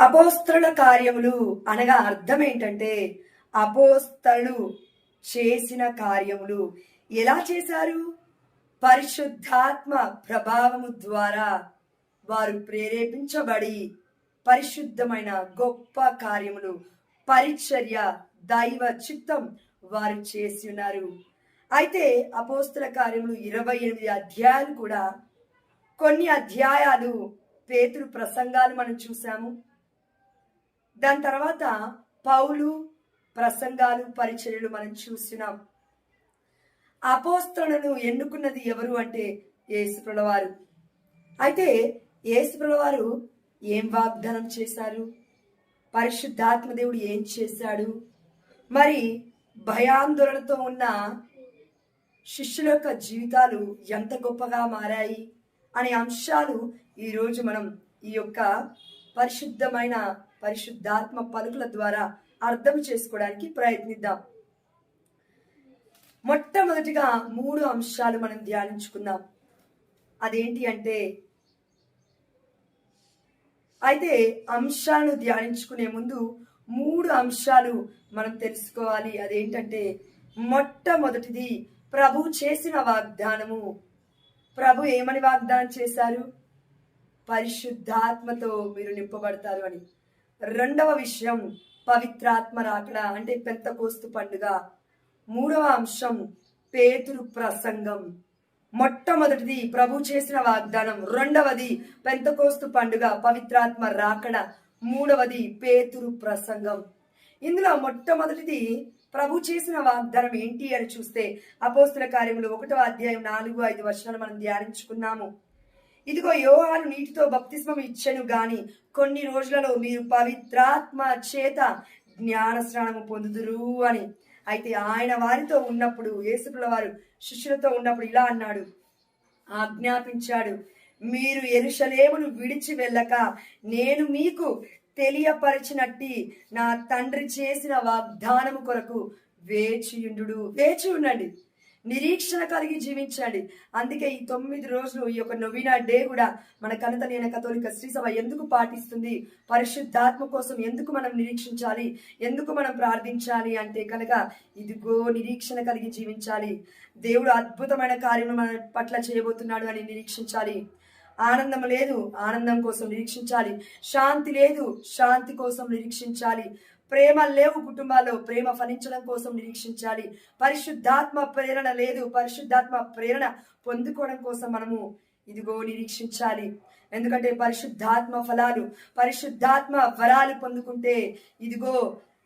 అపోస్తలుల కార్యములు అనగా అర్థం ఏంటంటే, అపోస్తలు చేసిన కార్యములు ఎలా చేశారు? పరిశుద్ధాత్మ ప్రభావము ద్వారా వారు ప్రేరేపించబడి పరిశుద్ధమైన గొప్ప కార్యములు, పరిచర్య, దైవ చిత్తం వారు చేసి ఉన్నారు. అయితే అపోస్తల కార్యములు 28 అధ్యాయాలు కూడా, కొన్ని అధ్యాయాలు పేతురు ప్రసంగాలు మనం చూసాము. దాని తర్వాత పౌలు ప్రసంగాలు, పరిచర్యలు మనం చూసినాం. అపోస్తలులను ఎన్నుకున్నది ఎవరు అంటే యేసుప్రభుల వారు. అయితే యేసుప్రభుల వారు ఏం వాగ్దానం చేశారు? పరిశుద్ధాత్మ దేవుడు ఏం చేశాడు? మరి భయాందోళనతో ఉన్న శిష్యుల యొక్క జీవితాలు ఎంత గొప్పగా మారాయి అనే అంశాలు ఈరోజు మనం ఈ యొక్క పరిశుద్ధాత్మ పలుకుల ద్వారా అర్థం చేసుకోవడానికి ప్రయత్నిద్దాం. మొట్టమొదటిగా 3 అంశాలు మనం ధ్యానించుకుందాం. అదేంటి అంటే, అయితే అంశాలను ధ్యానించుకునే ముందు 3 అంశాలు మనం తెలుసుకోవాలి. అదేంటంటే, మొట్టమొదటిది ప్రభు చేసిన వాగ్దానము. ప్రభు ఏమని వాగ్దానం చేశారు? పరిశుద్ధాత్మతో మీరు నింపబడతారు అని. రెండవ విషయం పవిత్రాత్మ రాకడ అంటే పెంతెకోస్తు పండుగ. మూడవ అంశం పేతురు ప్రసంగం. మొట్టమొదటిది ప్రభు చేసిన వాగ్దానం, రెండవది పెంతెకోస్తు పండుగ, పవిత్రాత్మ రాకడ, మూడవది పేతురు ప్రసంగం. ఇందులో మొట్టమొదటిది ప్రభు చేసిన వాగ్దానం ఏంటి అని చూస్తే, అపోస్తల కార్యములు 1వ అధ్యాయం 4-5 వచనాలు మనం ధ్యానించుకున్నాము. ఇదిగో యోహాను నీటితో బప్తిస్మం ఇచ్చెను గాని కొన్ని రోజులలో మీరు పవిత్రాత్మ చేత జ్ఞాన స్నానము పొందుదురు అని. అయితే ఆయన వారితో ఉన్నప్పుడు, యేసుప్రభుల వారు శిష్యులతో ఉన్నప్పుడు ఇలా అన్నాడు, ఆజ్ఞాపించాడు, మీరు యెరూషలేమును విడిచి వెళ్ళక నేను మీకు తెలియపరిచినట్టి నా తండ్రి చేసిన వాగ్దానము కొరకు వేచి ఉండండి, నిరీక్షణ కలిగి జీవించండి. అందుకే ఈ 9 రోజులు, ఈ యొక్క నొవీనా డే కూడా మన కనతలేని కథోలిక శ్రీ సభ ఎందుకు పాటిస్తుంది? పరిశుద్ధాత్మ కోసం ఎందుకు మనం నిరీక్షించాలి, ఎందుకు మనం ప్రార్థించాలి అంటే కనుక, ఇదిగో నిరీక్షణ కలిగి జీవించాలి. దేవుడు అద్భుతమైన కార్యం మన పట్ల చేయబోతున్నాడు అని నిరీక్షించాలి. ఆనందం లేదు, ఆనందం కోసం నిరీక్షించాలి. శాంతి లేదు, శాంతి కోసం నిరీక్షించాలి. ప్రేమ లేవు కుటుంబాల్లో, ప్రేమ ఫలించడం కోసం నిరీక్షించాలి. పరిశుద్ధాత్మ ప్రేరణ లేదు, పరిశుద్ధాత్మ ప్రేరణ పొందుకోవడం కోసం మనము ఇదిగో నిరీక్షించాలి. ఎందుకంటే పరిశుద్ధాత్మ ఫలాలు, పరిశుద్ధాత్మ వరాలు పొందుకుంటే ఇదిగో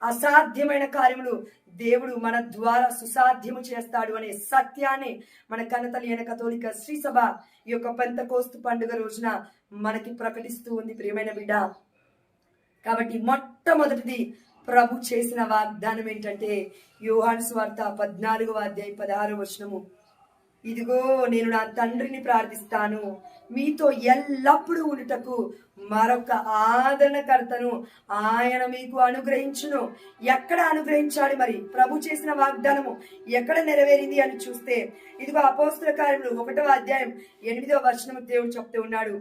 అసాధ్యమైన కార్యములు దేవుడు మన ద్వారా సుసాధ్యము చేస్తాడు అనే సత్యాన్ని మన కనతలేని కథోలిక శ్రీ సభ ఈ యొక్క పెంతెకోస్తు పండుగ రోజున మనకి ప్రకటిస్తూ ఉంది ప్రియమైన బిడ్డ. కాబట్టి మొట్టమొదటిది ప్రభు చేసిన వాగ్దానం ఏంటంటే, యోహాను సువార్త 14వ అధ్యాయం 16వ వచనము, ఇదిగో నేను నా తండ్రిని ప్రార్థిస్తాను, మీతో ఎల్లప్పుడూ ఉండుటకు మరొక ఆదరణకర్తను ఆయన మీకు అనుగ్రహించును. ఎక్కడ అనుగ్రహించాలి? మరి ప్రభు చేసిన వాగ్దానము ఎక్కడ నెరవేరింది అని చూస్తే, ఇదిగో అపోస్తల కార్యములు 1వ అధ్యాయం 8వ వచనము దేవుడు చెప్తూ ఉన్నాడు,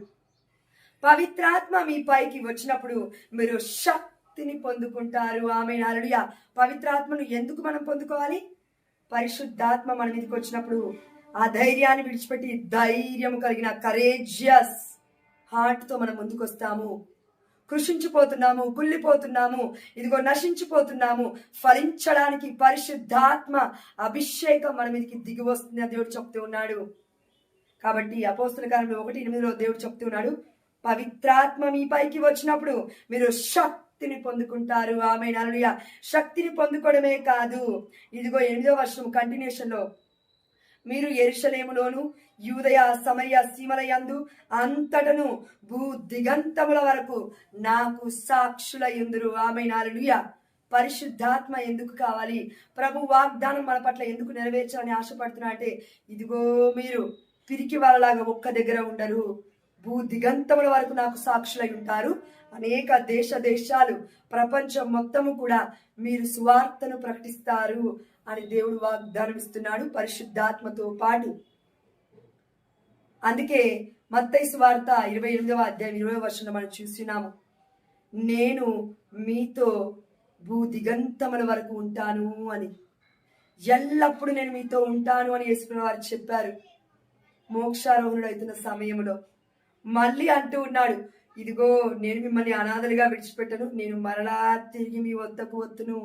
పవిత్రాత్మ మీ పైకి వచ్చినప్పుడు మీరు శక్తిని పొందుకుంటారు. ఆమేన్, హల్లెలూయా. పవిత్రాత్మను ఎందుకు మనం పొందుకోవాలి? పరిశుద్ధాత్మ మన మీదకి వచ్చినప్పుడు ఆ ధైర్యాన్ని విడిచిపెట్టి ధైర్యం కలిగిన కరేజియస్ హార్ట్ తో మనం ముందుకు వస్తాము. కృషించిపోతున్నాము, కుళ్ళిపోతున్నాము, ఇదిగో నశించిపోతున్నాము. ఫలించడానికి పరిశుద్ధాత్మ అభిషేకం మన మీదకి దిగి వస్తుంది దేవుడు చెప్తూ ఉన్నాడు. కాబట్టి అపోస్తల కార్యములు 1:8లో దేవుడు చెప్తూ ఉన్నాడు, పవిత్రాత్మ మీ పైకి వచ్చినప్పుడు మీరు శక్తిని పొందుకుంటారు. ఆమేన్, హల్లెలూయా. శక్తిని పొందుకోవడమే కాదు, ఇదిగో 8వ వచనం కంటిన్యూషన్ లో, మీరు యెరూషలేములోను యూదయ సమరయ సీమల యందు అంతటను భూ దిగంతముల వరకు నాకు సాక్షులయుందురు. ఆమేన్, హల్లెలూయా. పరిశుద్ధాత్మ ఎందుకు కావాలి? ప్రభు వాగ్దానం మన పట్ల ఎందుకు నెరవేర్చాలని ఆశపడుతున్నా అంటే, ఇదిగో మీరు పిరికి వాళ్ళలాగా ఒక్క దగ్గర ఉండరు, భూ దిగంతముల వరకు నాకు సాక్షులై ఉంటారు. అనేక దేశాలు, ప్రపంచం మొత్తము కూడా మీరు సువార్తను ప్రకటిస్తారు అని దేవుడు వాగ్దానం ఇస్తున్నాడు పరిశుద్ధాత్మతో పాటు. అందుకే మత్తయి సువార్త 28వ అధ్యాయం 20వ వచనం మనం చూస్తున్నాము, నేను మీతో భూదిగంతముల వరకు ఉంటాను అని. ఎల్లప్పుడూ నేను మీతో ఉంటాను అని యేసుప్రభు వారు చెప్పారు మోక్షారోహణుడు అవుతున్న సమయంలో. మళ్ళీ అంటూ ఉన్నాడు, ఇదిగో నేను మిమ్మల్ని అనాథలుగా విడిచిపెట్టను, నేను మరలా తిరిగి మీ వద్దకు వత్తును.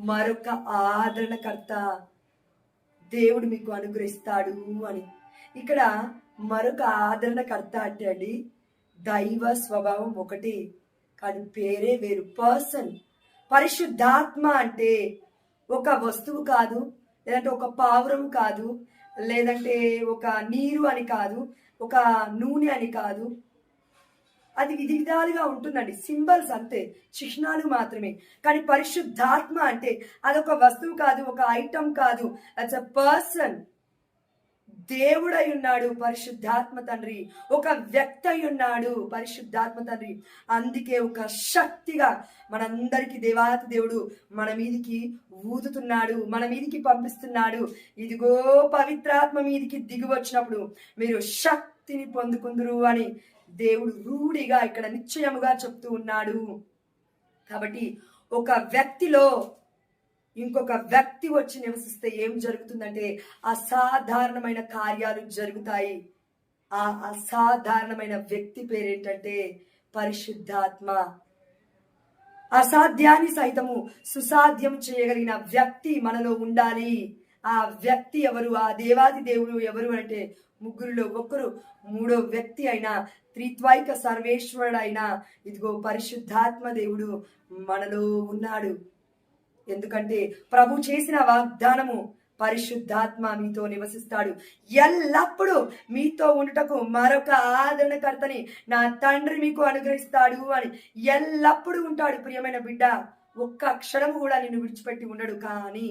మరొక ఆదరణకర్త దేవుడు మీకు అనుగ్రహిస్తాడు అని. ఇక్కడ మరొక ఆదరణకర్త అంటే అండి, దైవ స్వభావం ఒకటి కానీ పేరే వేరు, పర్సన్. పరిశుద్ధాత్మ అంటే ఒక వస్తువు కాదు, లేదంటే ఒక పావురం కాదు, లేదంటే ఒక నీరు అని కాదు, ఒక నూనె అని కాదు. అది విధి విధాలుగా ఉంటుందండి, సింబల్స్ అంతే, చిహ్నాలు మాత్రమే. కానీ పరిశుద్ధాత్మ అంటే అదొక వస్తువు కాదు, ఒక ఐటమ్ కాదు, అట్స్ అ పర్సన్. దేవుడై ఉన్నాడు పరిశుద్ధాత్మ తండ్రి, ఒక వ్యక్తి అయి ఉన్నాడు పరిశుద్ధాత్మ తండ్రి. అందుకే ఒక శక్తిగా మనందరికీ దేవాతి దేవుడు మన మీదికి ఊదుతున్నాడు, మన మీదికి పంపిస్తున్నాడు. ఇదిగో పవిత్రాత్మ మీదికి దిగి వచ్చినప్పుడు మీరు శక్తిని పొందుకుందురు అని దేవుడు రూఢిగా ఇక్కడ నిశ్చయముగా చెప్తూ ఉన్నాడు. కాబట్టి ఒక వ్యక్తిలో ఇంకొక వ్యక్తి వచ్చి నివసిస్తే ఏం జరుగుతుందంటే అసాధారణమైన కార్యాలు జరుగుతాయి. ఆ అసాధారణమైన వ్యక్తి పేరేంటంటే పరిశుద్ధాత్మ. అసాధ్యాన్ని సైతము సుసాధ్యం చేయగలిగిన వ్యక్తి మనలో ఉండాలి. ఆ వ్యక్తి ఎవరు? ఆ దేవాది దేవుడు ఎవరు అంటే ముగ్గురులో ఒకరు, మూడో వ్యక్తి అయిన త్రిత్వైక సర్వేశ్వరుడైన ఇదిగో పరిశుద్ధాత్మ దేవుడు మనలో ఉన్నాడు. ఎందుకంటే ప్రభు చేసిన వాగ్దానము, పరిశుద్ధాత్మ మీతో నివసిస్తాడు, ఎల్లప్పుడూ మీతో ఉండుటకు మరొక ఆదరణకర్తని నా తండ్రి మీకు అనుగ్రహిస్తాడు అని. ఎల్లప్పుడూ ఉంటాడు ప్రియమైన బిడ్డ, ఒక్క అక్షరము కూడా నిన్ను విడిచిపెట్టి ఉండడు. కానీ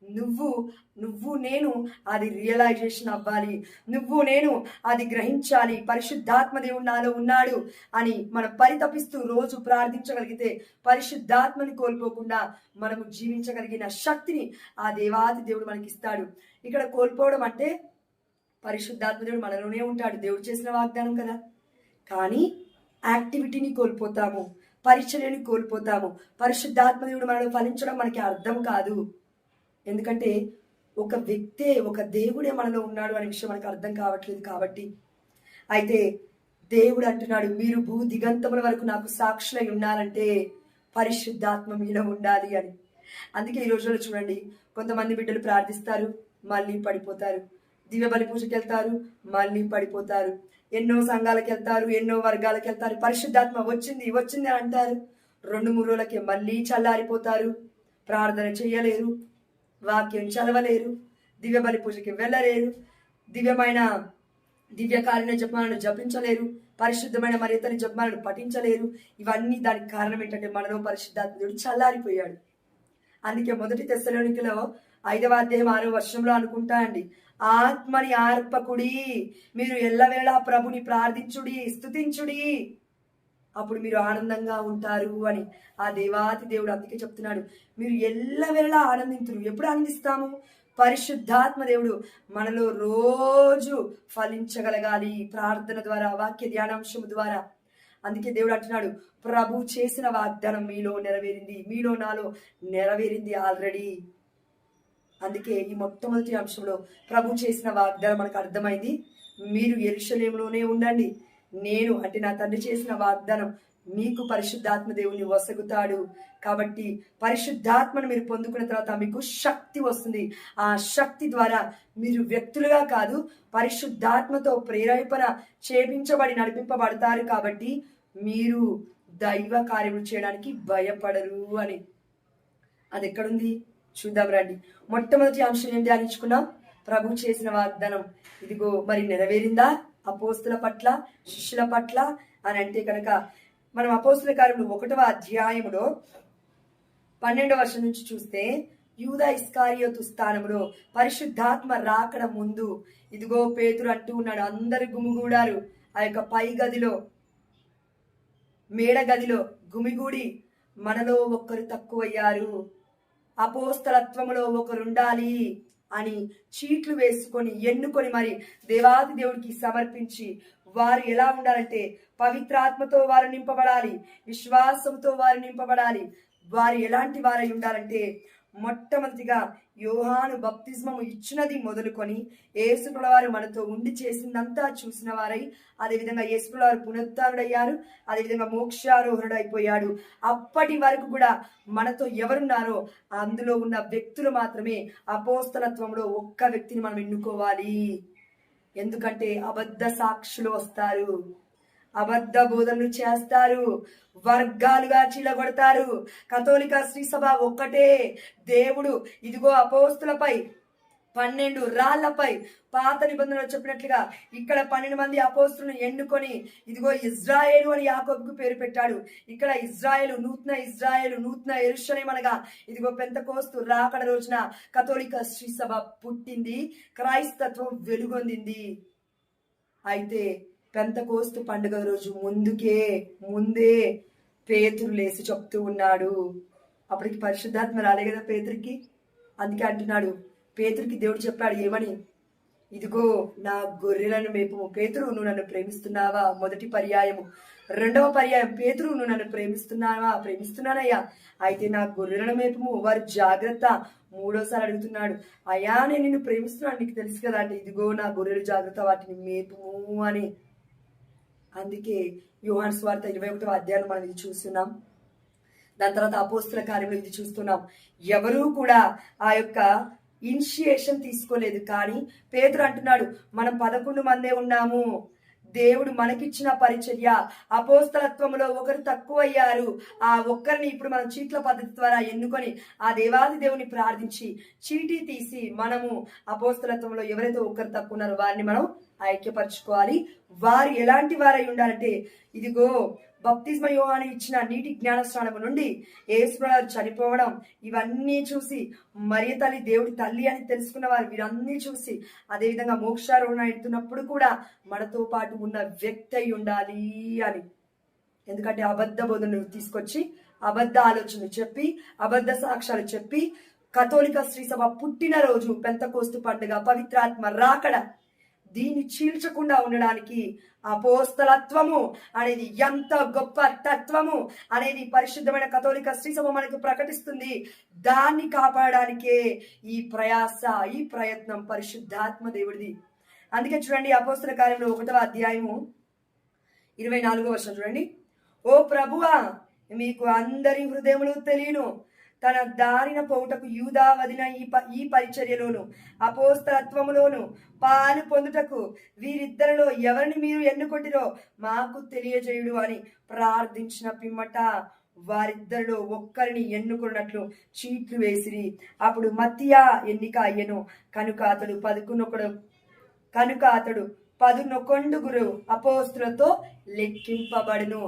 నువ్వు నేను అది రియలైజేషన్ అవ్వాలి, నువ్వు నేను అది గ్రహించాలి. పరిశుద్ధాత్మ దేవుడు నాలో ఉన్నాడు అని మనం పరితపిస్తూ రోజు ప్రార్థించగలిగితే పరిశుద్ధాత్మని కోల్పోకుండా మనము జీవించగలిగిన శక్తిని ఆ దేవాది దేవుడు మనకి ఇస్తాడు. ఇక్కడ కోల్పోవడం అంటే పరిశుద్ధాత్మ దేవుడు మనలోనే ఉంటాడు, దేవుడు చేసిన వాగ్దానం కదా. కానీ యాక్టివిటీని కోల్పోతాము, పరిచర్యని కోల్పోతాము. పరిశుద్ధాత్మ దేవుడు మనలో ఫలించడం మనకి అర్థం కాదు. ఎందుకంటే ఒక వ్యక్తే, ఒక దేవుడే మనలో ఉన్నాడు అనే విషయం మనకు అర్థం కావట్లేదు. కాబట్టి అయితే దేవుడు అంటున్నాడు, మీరు భూ దిగంతముల వరకు నాకు సాక్షులై ఉన్నారంటే పరిశుద్ధాత్మ మీలో ఉండాలి అని. అందుకే ఈ రోజుల్లో చూడండి, కొంతమంది బిడ్డలు ప్రార్థిస్తారు, మళ్ళీ పడిపోతారు. దివ్య బలి పూజకి వెళ్తారు, మళ్ళీ పడిపోతారు. ఎన్నో సంఘాలకు వెళ్తారు, ఎన్నో వర్గాలకు వెళ్తారు, పరిశుద్ధాత్మ వచ్చింది వచ్చింది అని అంటారు. 2-3 రోజులకి మళ్ళీ చల్లారిపోతారు. ప్రార్థన చేయలేరు, వాక్యం చదవలేరు, దివ్య బలి పూజకి వెళ్ళలేరు, దివ్యకాలీన జపమాలను జపించలేరు, పరిశుద్ధమైన మరితని జపమాలను పఠించలేరు. ఇవన్నీ దానికి కారణం ఏంటంటే మనలో పరిశుద్ధాత్ముడు చల్లారిపోయాడు. అందుకే 1 తెస్సలోనికలో 5వ అధ్యాయం 6వ వచనంలో అనుకుంటా అండి, ఆత్మని ఆర్పకుడి, మీరు ఎల్లవేళ ప్రభుని ప్రార్థించుడి, స్తుతించుడి, అప్పుడు మీరు ఆనందంగా ఉంటారు అని ఆ దేవాతి దేవుడు అందుకే చెప్తున్నాడు, మీరు ఎల్లవేళలా ఆనందించురు. ఎప్పుడు ఆనందిస్తాము? పరిశుద్ధాత్మ దేవుడు మనలో రోజు ఫలించగలగాలి, ప్రార్థన ద్వారా, వాక్య ధ్యానాంశము ద్వారా. అందుకే దేవుడు అంటున్నాడు, ప్రభు చేసిన వాగ్దానం మీలో నెరవేరింది, మీలో నాలో నెరవేరింది ఆల్రెడీ. అందుకే ఈ మొట్టమొదటి అంశంలో ప్రభు చేసిన వాగ్దానం మనకు అర్థమైంది. మీరు యెరూషలేములోనే ఉండండి, నేను అంటే నా తండ్రి చేసిన వాగ్దానం మీకు పరిశుద్ధాత్మ దేవుని వసగుతాడు. కాబట్టి పరిశుద్ధాత్మను మీరు పొందుకున్న తర్వాత మీకు శక్తి వస్తుంది. ఆ శక్తి ద్వారా మీరు వ్యక్తులుగా కాదు, పరిశుద్ధాత్మతో ప్రేరేపణ చేపించబడి నడిపింపబడతారు. కాబట్టి మీరు దైవ కార్యములు చేయడానికి భయపడరు అని. అది ఎక్కడుంది చూద్దాం రండి. మొట్టమొదటి అంశం ఏం ధ్యానించుకున్నాం? ప్రభు చేసిన వాగ్దానం ఇదిగో మరి నెరవేరిందా అపోస్తుల పట్ల, శిష్యుల పట్ల అని అంటే కనుక మనం అపోస్తుల కార్యములు 1వ అధ్యాయములో 12వ వచనం నుంచి చూస్తే, యూదా ఇస్కారియోతు స్థానంలో పరిశుద్ధాత్మ రాకడ ముందు ఇదిగో పేతురు అంటూ ఉన్నాడు, అందరు గుమిగూడారు ఆ యొక్క పై గదిలో, మేడ గదిలో గుమిగూడి మనలో ఒక్కరు తక్కువయ్యారు, అపోస్తలత్వములో ఒకరుండాలి అని చీట్లు వేసుకొని ఎన్నుకొని మరి దేవాది దేవుడికి సమర్పించి వారు ఎలా ఉండాలంటే పవిత్రాత్మతో వారు నింపబడాలి, విశ్వాసంతో వారు నింపబడాలి. వారు ఎలాంటి వారై ఉండాలంటే మొట్టమొదటిగా యోహాను బప్తిస్మము ఇచ్చినది మొదలుకొని యేసుప్రభుల వారు మనతో ఉండి చేసిందంతా చూసిన వారై, అదేవిధంగా యేసుప్రభుల వారు పునరుత్థానుడయ్యారు, అదేవిధంగా మోక్షారోహణుడు అయిపోయాడు. అప్పటి వరకు కూడా మనతో ఎవరున్నారో అందులో ఉన్న వ్యక్తులు మాత్రమే అపోస్తలత్వంలో ఒక్క వ్యక్తిని మనం ఎన్నుకోవాలి. ఎందుకంటే అబద్ధ సాక్షులు వస్తారు, అబద్ధ బోధనలు చేస్తారు, వర్గాలుగా చీలగొడతారు. కథోలిక శ్రీ సభ ఒక్కటే. దేవుడు ఇదిగో అపోస్తులపై 12 రాళ్లపై పాత నిబంధనలు చెప్పినట్లుగా ఇక్కడ 12 మంది అపోస్తులను ఎన్నుకొని ఇదిగో ఇజ్రాయేలు అని యాకోబుకు పేరు పెట్టాడు. ఇక్కడ ఇజ్రాయేలు, నూతన యెరూషలేము అనగా ఇదిగో పెంతెకోస్తు రాకడ రోజున కథోలిక శ్రీ సభ పుట్టింది, క్రైస్తత్వం వెలుగొందింది. అయితే పెంతెకోస్తు పండుగ రోజు ముందే పేతురు లేసి చెప్తూ ఉన్నాడు. అప్పటికి పరిశుద్ధాత్మ రాలే కదా పేతురికి. అందుకే అంటున్నాడు, పేతురికి దేవుడు చెప్పాడు ఏమని, ఇదిగో నా గొర్రెలను మేపు. పేతురు, నువ్వు నన్ను ప్రేమిస్తున్నావా? మొదటి పర్యాయము. రెండవ పర్యాయం, పేతురు, నువ్వు నన్ను ప్రేమిస్తున్నావా? ప్రేమిస్తున్నానయ్యా, అయితే నా గొర్రెలను మేపము, వారు జాగ్రత్త. మూడోసారి అడుగుతున్నాడు, అయ్యా నేను నిన్ను ప్రేమిస్తున్నాను, నీకు తెలుసు కదా అంటే, ఇదిగో నా గొర్రెలు జాగ్రత్త, వాటిని మేపుము అని. అందుకే యోహాను సువార్త 21వ అధ్యాయం మనం ఇది చూస్తున్నాం. దాని తర్వాత అపోస్తుల కార్యంలో ఇది చూస్తున్నాం. ఎవరూ కూడా ఆ యొక్క ఇనిషియేషన్ తీసుకోలేదు. కానీ పేతురు అంటున్నాడు, మనం 11 మందే ఉన్నాము. దేవుడు మనకిచ్చిన పరిచర్య, అపోస్తలత్వంలో ఒకరు తక్కువయ్యారు. ఆ ఒక్కరిని ఇప్పుడు మనం చీట్ల పద్ధతి ద్వారా ఎన్నుకొని ఆ దేవాది దేవుని ప్రార్థించి చీటీ తీసి మనము అపోస్తలత్వంలో ఎవరైతే ఒకరు తక్కువ ఉన్నారో వారిని మనం ఐక్యపరచుకోవాలి. వారు ఎలాంటి వారై ఉండాలంటే, ఇదిగో బప్తిస్మ యోహాను ఇచ్చిన నీటి జ్ఞానస్నానము నుండి యేసుప్రభువు చనిపోవడం, ఇవన్నీ చూసి మరియ తల్లి దేవుడి తల్లి అని తెలుసుకున్న వారు వీరన్నీ చూసి, అదేవిధంగా మోక్షారోహణ ఎత్తున్నప్పుడు కూడా మనతో పాటు ఉన్న వ్యక్తి అయి ఉండాలి అని. ఎందుకంటే అబద్ధ బోధనలు తీసుకొచ్చి అబద్ధ ఆలోచనలు చెప్పి అబద్ధ సాక్ష్యాలు చెప్పి కథోలిక శ్రీ సభ పుట్టినరోజు పెంతెకోస్తు పండుగ, పవిత్రాత్మ రాకడ, దీన్ని చీల్చకుండా ఉండడానికి అపోస్తలత్వము అనేది ఎంత గొప్ప తత్వము అనేది పరిశుద్ధమైన కథోలిక శ్రీ సభ మనకు ప్రకటిస్తుంది. దాన్ని కాపాడడానికే ఈ ప్రయాస, ఈ ప్రయత్నం పరిశుద్ధాత్మ దేవుడిది. అందుకే చూడండి అపోస్తల కార్యంలో 1వ అధ్యాయము 24వ వచనం చూడండి. ఓ ప్రభువా, మీకు అందరి హృదయములు తెలియను, తన దారిన పోవుటకు యూదా వదిన ఈ పరిచర్యలోను అపోస్తలత్వములోను పాలు పొందుటకు వీరిద్దరిలో ఎవరిని మీరు ఎన్నుకొంటిరో మాకు తెలియజేయుడు అని ప్రార్థించిన పిమ్మట వారిద్దరిలో ఒక్కరిని ఎన్నుకున్నట్లు చీట్లు వేసిరి. అప్పుడు మత్తియా ఎన్నిక అయ్యను. కనుక అతడు 11 అపోస్తులతో లెక్కింపబడును.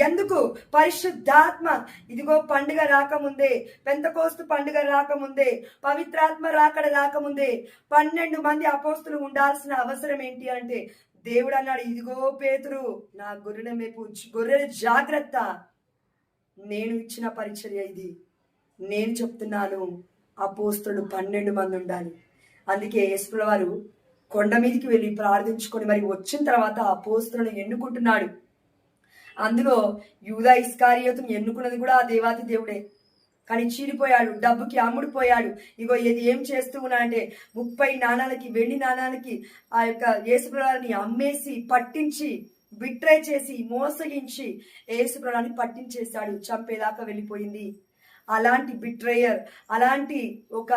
ఎందుకు? పరిశుద్ధాత్మ ఇదిగో పండుగ రాకముందే, పెంతెకోస్తు పండుగ రాకముందే, పవిత్రాత్మ రాకడ రాకముందే 12 మంది అపోస్తులు ఉండాల్సిన అవసరం ఏంటి అంటే, దేవుడు అన్నాడు, ఇదిగో పేతురు, నా గొర్రెల మేపు, గొర్రెల జాగ్రత్త. నేను ఇచ్చిన పరిచర్య ఇది, నేను చెప్తున్నాను. అపోస్తులు 12 మంది ఉండాలి. అందుకే యేసుప్రభువు వారు కొండ మీదకి వెళ్ళి ప్రార్థించుకొని మరి వచ్చిన తర్వాత అపోస్తులను ఎన్నుకుంటున్నాడు. అందులో యూదా ఇస్కారియోతును ఎన్నుకున్నది కూడా ఆ దేవాతి దేవుడే. కానీ చీలిపోయాడు, డబ్బుకి అమ్ముడుపోయాడు. ఇగో ఇది ఏం చేస్తూ ఉన్నా అంటే 30 నాణాలకి, వెండి నాణాలకి ఆ యొక్క యేసుప్రభువుని అమ్మేసి పట్టించి బిట్రే చేసి మోసగించి యేసుప్రభువుని పట్టించేశాడు. చంపేదాకా వెళ్ళిపోయింది. అలాంటి బిట్రేయర్, అలాంటి ఒక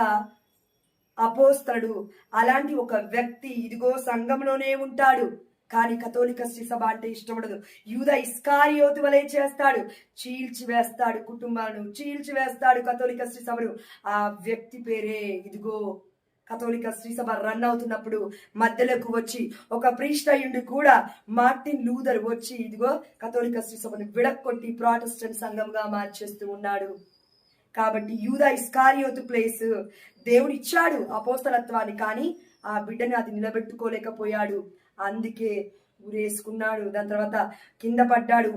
అపోస్తలుడు, అలాంటి ఒక వ్యక్తి ఇదిగో సంఘంలోనే ఉంటాడు. కానీ కథోలిక శ్రీ సభ అంటే ఇష్టపడదు. యూదా ఇస్కారియోతు వలె చేస్తాడు, చీల్చివేస్తాడు, కుటుంబాలను చీల్చివేస్తాడు కథోలిక శ్రీ సభను. ఆ వ్యక్తి పేరే ఇదిగో కథోలిక శ్రీ సభ రన్ అవుతున్నప్పుడు మధ్యలోకి వచ్చి ఒక ప్రీస్ట్ అయ్యుండి కూడా మార్టిన్ లూథర్ వచ్చి ఇదిగో కథోలిక శ్రీ సభను విడక్కొట్టి ప్రాటెస్టెంట్ సంఘంగా మార్చేస్తూ ఉన్నాడు. కాబట్టి యూదా ఇస్కారియోతు ప్లేస్ దేవుడు ఇచ్చాడు అపోస్తలత్వాన్ని, కానీ ఆ బిడ్డని అది నిలబెట్టుకోలేకపోయాడు. అందుకే ఊరేసుకున్నాడు. దాని తర్వాత కింద పడ్డాడు.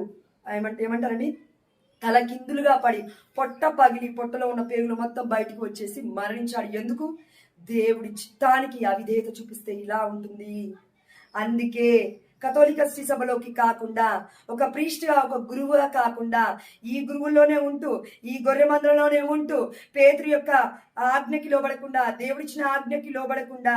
ఏమంటారండి, తల కిందులుగా పడి పొట్ట పగిలి పొట్టలో ఉన్న పేగులు మొత్తం బయటకు వచ్చేసి మరణించాడు. ఎందుకు? దేవుడి చిత్తానికి అవిధేయత చూపిస్తే ఇలా ఉంటుంది. అందుకే కథోలిక శ్రీ సభలోకి కాకుండా, ఒక ప్రీస్ట్గా, ఒక గురువుగా కాకుండా, ఈ గురువుల్లోనే ఉంటూ, ఈ గొర్రె మందలోనే ఉంటూ, పేతురు యొక్క ఆజ్ఞకి లోబడకుండా, దేవుడిచ్చిన ఆజ్ఞకి లోబడకుండా,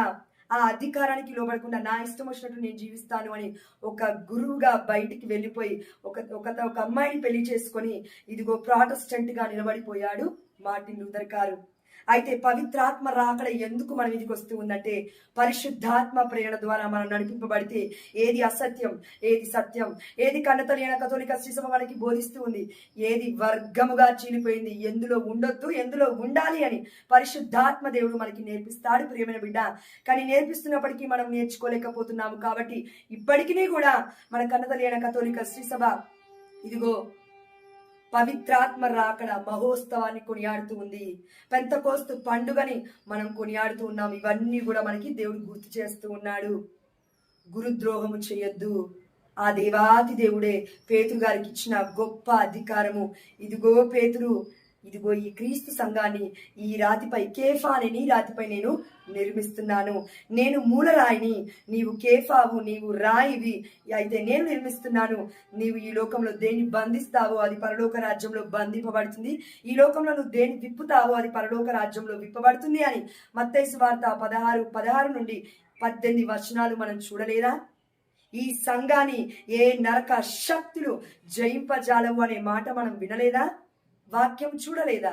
ఆ అధికారానికి లోబడకుండా నా ఇష్టం వచ్చినట్టు నేను జీవిస్తాను అని ఒక గురువుగా బయటికి వెళ్ళిపోయి ఒక అమ్మాయిని పెళ్లి చేసుకొని ఇదిగో ప్రాటెస్టెంట్ గా నిలబడిపోయాడు మార్టిన్ లూథర్ గారు. అయితే పవిత్రాత్మ రాకడ ఎందుకు మన మీదకి వస్తూ ఉందంటే, పరిశుద్ధాత్మ ప్రేరణ ద్వారా మనం నడిపింపబడితే ఏది అసత్యం, ఏది సత్యం, ఏది కన్నతల్లి అయిన కథోలిక శ్రీ సభ మనకి బోధిస్తూ ఉంది, ఏది వర్గముగా చీలిపోయింది, ఎందులో ఉండొద్దు, ఎందులో ఉండాలి అని పరిశుద్ధాత్మ దేవుడు మనకి నేర్పిస్తాడు ప్రియమైన బిడ్డ. కానీ నేర్పిస్తున్నప్పటికీ మనం నేర్చుకోలేకపోతున్నాము. కాబట్టి ఇప్పటికీ కూడా మన కన్నతల్లి అయిన కథోలిక శ్రీ సభ ఇదిగో పవిత్రాత్మ రాకడ మహోత్సవాన్ని కొనియాడుతూ ఉంది. పెంతకోస్తు పండుగని మనం కొనియాడుతూ ఉన్నాం. ఇవన్నీ కూడా మనకి దేవుడు గుర్తు చేస్తూ ఉన్నాడు. గురుద్రోహము చేయొద్దు. ఆ దేవాది దేవుడే పేతురు గారికి ఇచ్చిన గొప్ప అధికారము. ఇదిగో పేతురు, ఇదిగో ఈ క్రీస్తు సంఘాన్ని ఈ రాతిపై, కేఫా అనే నీ రాతిపై నేను నిర్మిస్తున్నాను. నేను మూలరాయిని, నీవు కేఫావు, నీవు రాయివి. అయితే నేను నిర్మిస్తున్నాను. నీవు ఈ లోకంలో దేన్ని బంధిస్తావో అది పరలోక రాజ్యంలో బంధింపబడుతుంది. ఈ లోకంలో నువ్వు దేన్ని విప్పుతావో అది పరలోక రాజ్యంలో విప్పబడుతుంది అని మత్తయి సువార్త 16 నుండి 18 వచనాలు మనం చూడలేదా? ఈ సంఘాన్ని ఏ నరక శక్తులు జయింపజాలవు అనే మాట మనం వినలేదా? వాక్యం చూడలేదా?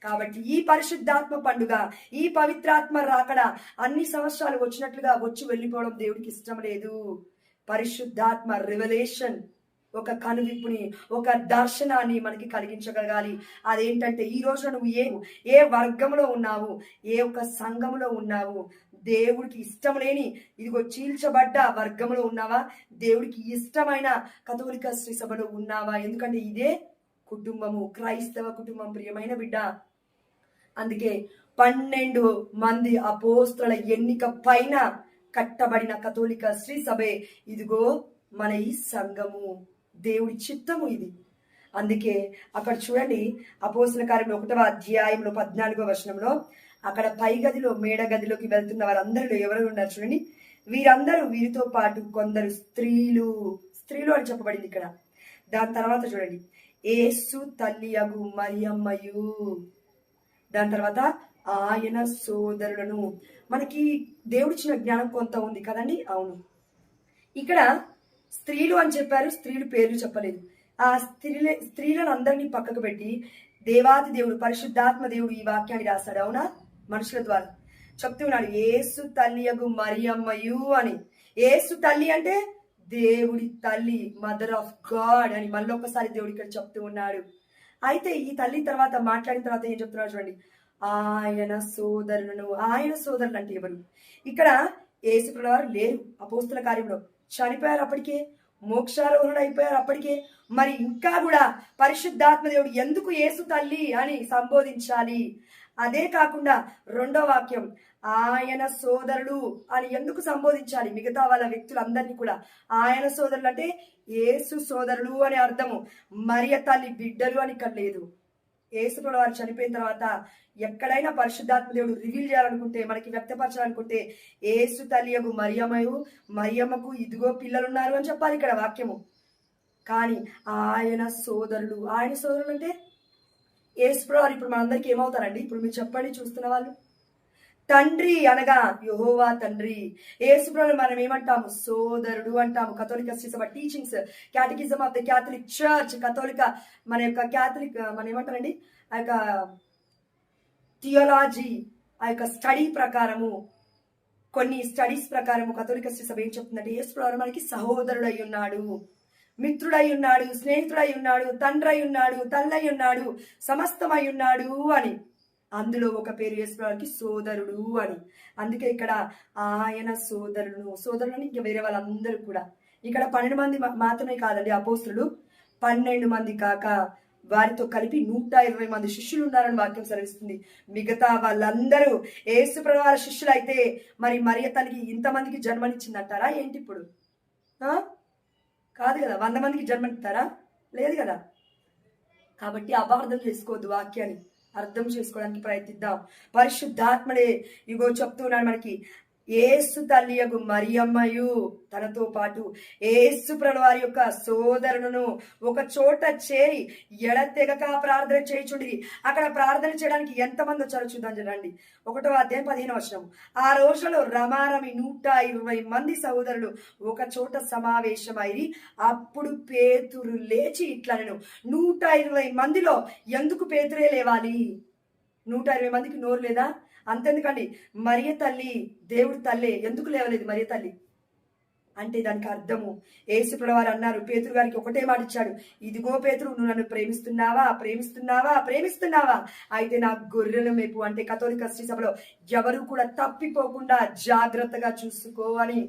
కాబట్టి ఈ పరిశుద్ధాత్మ పండుగ, ఈ పవిత్రాత్మ రాకడ అన్ని సంవత్సరాలు వచ్చినట్లుగా వచ్చి వెళ్ళిపోవడం దేవుడికి ఇష్టం లేదు. పరిశుద్ధాత్మ రివలేషన్, ఒక కనువిప్పుని, ఒక దర్శనాన్ని మనకి కలిగించగలగాలి. అదేంటంటే ఈ రోజున నువ్వు ఏ వర్గంలో ఉన్నావు, ఏ ఒక్క సంఘంలో ఉన్నావు, దేవుడికి ఇష్టం లేని ఇదిగో చీల్చబడ్డ వర్గంలో ఉన్నావా, దేవుడికి ఇష్టమైన కథోలిక శ్రీ సభలో ఉన్నావా? ఎందుకంటే ఇదే కుటుంబము, క్రైస్తవ కుటుంబం ప్రియమైన బిడ్డ. అందుకే 12 మంది అపోస్తలుల ఎన్నిక పైన కట్టబడిన కథోలిక శ్రీ సభే ఇదిగో మన ఈ సంఘము, దేవుడి చిత్తము ఇది. అందుకే అక్కడ చూడండి, అపోస్తల కార్యంలో 1వ అధ్యాయంలో 14వ వచనంలో అక్కడ పై గదిలో, మేడ గదిలోకి వెళ్తున్న వారందరిలో ఎవరు ఉన్నారు చూడండి. వీరితో పాటు కొందరు స్త్రీలు అని చెప్పబడింది ఇక్కడ. దాని తర్వాత చూడండి, యేసు తల్లియగు మరియమ్మయు, దాని తర్వాత ఆయన సోదరులను. మనకి దేవుడిచ్చిన జ్ఞానం కొంత ఉంది కదండి. అవును, ఇక్కడ స్త్రీలు అని చెప్పారు, స్త్రీలు పేర్లు చెప్పలేదు. ఆ స్త్రీలను అందరినీ పక్కకు పెట్టి దేవాది దేవుడు, పరిశుద్ధాత్మ దేవుడు ఈ వాక్యాన్ని రాశాడు. అవునా? మనుషుల ద్వారా చెప్తూ ఉన్నాడు, యేసు తల్లియగు మరియమ్మయు అని. యేసు తల్లి అంటే దేవుడి తల్లి, మదర్ ఆఫ్ గాడ్ అని మళ్ళొకసారి దేవుడు ఇక్కడ చెప్తూ ఉన్నాడు. అయితే ఈ తల్లి తర్వాత మాట్లాడిన తర్వాత ఏం చెప్తున్నాడు చూడండి, ఆయన సోదరులను. ఆయన సోదరులు అంటే ఎవరు? ఇక్కడ యేసుప్రభువు వారు లేరు అపోస్తల కార్యంలో, చనిపోయారు అప్పటికే, మోక్షారోహణుడు అయిపోయారు అప్పటికే. మరి ఇంకా కూడా పరిశుద్ధాత్మ దేవుడు ఎందుకు యేసు తల్లి అని సంబోధించాలి? అదే కాకుండా 2వ వాక్యం ఆయన సోదరుడు అని ఎందుకు సంబోధించాలి? మిగతా వాళ్ళ వ్యక్తులందరినీ కూడా ఆయన సోదరులు అంటే యేసు సోదరులు అనే అర్థము. మరియ తల్లి బిడ్డలు అని ఇక్కడ లేదు. యేసుప్రభువు వారు చనిపోయిన తర్వాత ఎక్కడైనా పరిశుద్ధాత్మ దేవుడు రివీల్ చేయాలనుకుంటే, మనకి వ్యక్తపరచాలనుకుంటే యేసు తల్లియగు మరియమ్మకు ఇదిగో పిల్లలున్నారు అని చెప్పాలి ఇక్కడ వాక్యము. కానీ ఆయన సోదరులు అంటే యేసుప్రభువు వారు ఇప్పుడు మనందరికీ ఏమవుతారండి? ఇప్పుడు మీరు చెప్పండి, చూస్తున్న వాళ్ళు. తండ్రి అనగా యెహోవా తండ్రి. యేసుప్రభువుని మనం ఏమంటాము? సోదరుడు అంటాము. కథోలిక శ్రీ సభ teachings, catechism of the Catholic church, కథోలిక మన యొక్క క్యాథలిక్ మనం ఏమంటారండి, ఆ యొక్క థియాలజీ, ఆ యొక్క స్టడీ ప్రకారము, కొన్ని స్టడీస్ ప్రకారము కథోలిక శ్రీ సభ ఏం చెప్తుందంటే, యేసుప్రభువు మనకి సహోదరుడు అయి ఉన్నాడు, మిత్రుడై ఉన్నాడు, స్నేహితుడై ఉన్నాడు, తండ్రై ఉన్నాడు, తల్లై ఉన్నాడు, సమస్తమై ఉన్నాడు అని. అందులో ఒక పేరు యేసుప్రభువుకి సోదరుడు అని. అందుకే ఇక్కడ ఆయన సోదరులని ఇంకా వేరే వాళ్ళందరూ కూడా, ఇక్కడ 12 మంది మాత్రమే కాదండి అపోస్తలులు, 12 మంది కాక వారితో కలిపి 120 మంది శిష్యులు ఉన్నారని వాక్యం సెలవిస్తుంది. మిగతా వాళ్ళందరూ యేసుప్రభువు వారి శిష్యులు అయితే మరి మరియ తల్లికి ఇంతమందికి జన్మనిచ్చిందంటారా ఏంటి? ఇప్పుడు కాదు కదా. 100 మందికి జన్మనిస్తారా? లేదు కదా. కాబట్టి అపార్థం చేసుకోవద్దు, వాక్యాన్ని అర్థం చేసుకోవడానికి ప్రయత్నిద్దాం. పరిశుద్ధాత్మడే ఇగో చెప్తున్నాడు మనకి, యేసు తల్లియగు మరియమ్మయు తనతో పాటు యేసు ప్రభువారి యొక్క సోదరులను ఒక చోట చేరి ఎడతెగక ప్రార్థన చేయుచుండిరి. అక్కడ ప్రార్థన చేయడానికి ఎంతమంది వచ్చారో చూద్దాం చూడండి. 1వ అధ్యాయం 15వ వచనం. ఆ రోజులలో రమారమి 120 మంది సహోదరులు ఒక చోట సమావేశమైరి. అప్పుడు పేతురు లేచి ఇట్లనెను. 120 మందిలో ఎందుకు పేతురే లేవాలి? 120 మందికి నోరు లేదా? అంతెందుకండి, మరియ తల్లి దేవుడి తల్లే, ఎందుకు లేవలేదు మరియ తల్లి అంటే దానికి అర్థము యేసు ప్రభువారు అన్నారు, పేతురు గారికి ఒకటే మాట ఇచ్చాడు, ఇదిగో పేతురు, నువ్వు నన్ను ప్రేమిస్తున్నావా ప్రేమిస్తున్నావా ప్రేమిస్తున్నావా? అయితే నా గొర్రెల మేపు. అంటే కథోలిక శ్రీ సభలో ఎవరు కూడా తప్పిపోకుండా జాగ్రత్తగా చూసుకోవాలి.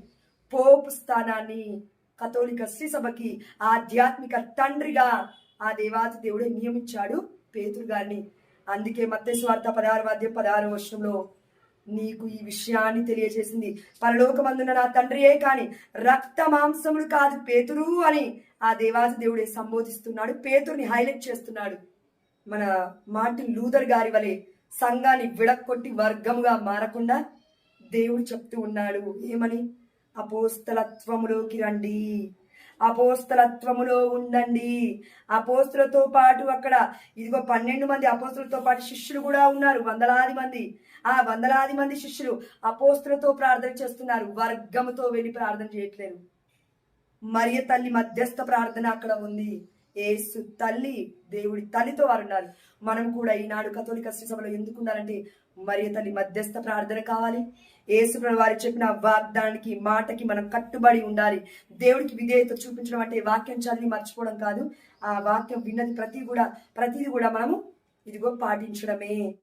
పోపు స్థానాన్ని కథోలిక శ్రీ సభకి ఆధ్యాత్మిక తండ్రిగా ఆ దేవాతి దేవుడే నియమించాడు పేతురు గారిని. అందుకే మత్తయి సువార్త 16వ అధ్యాయం 16వ వచనంలో నీకు ఈ విషయాన్ని తెలియజేసింది పరలోకమందున్న నా తండ్రియే కాని రక్త మాంసములు కాదు పేతురు అని ఆ దేవాది దేవుడే సంబోధిస్తున్నాడు. పేతురుని హైలైట్ చేస్తున్నాడు. మన మార్టిన్ లూథర్ గారి వలె సంఘాన్ని విడక్కొట్టి వర్గముగా మారకుండా దేవుడు చెప్తూ ఉన్నాడు. ఏమని? అపోస్తలత్వములోకి రండి, అపోస్తలత్వములో ఉండండి. అపోస్తులతో పాటు అక్కడ ఇదిగో 12 మంది అపోస్తులతో పాటు శిష్యులు కూడా ఉన్నారు, వందలాది మంది. ఆ వందలాది మంది శిష్యులు అపోస్తులతో ప్రార్థన చేస్తున్నారు, వర్గముతో వెళ్ళి ప్రార్థన చేయట్లేదు. మరియ తల్లి మధ్యస్థ ప్రార్థన అక్కడ ఉంది. యేసు తల్లి దేవుడి తల్లితో వారు ఉన్నారు. మనం కూడా ఈనాడు కథోలిక శ్రీ సభలో ఎందుకు ఉన్నారంటే మరియ తల్లి మధ్యస్థ ప్రార్థన కావాలి. యేసు ప్రభు వారు చెప్పిన వాగ్దానానికి మాటకి మనం కట్టుబడి ఉండాలి. దేవుడికి విధేయత చూపించడం అంటే వాక్యం చదివి మర్చిపోవడం కాదు. ఆ వాక్యం విన్నది ప్రతిది కూడా మనము ఇదిగో పాటించడమే.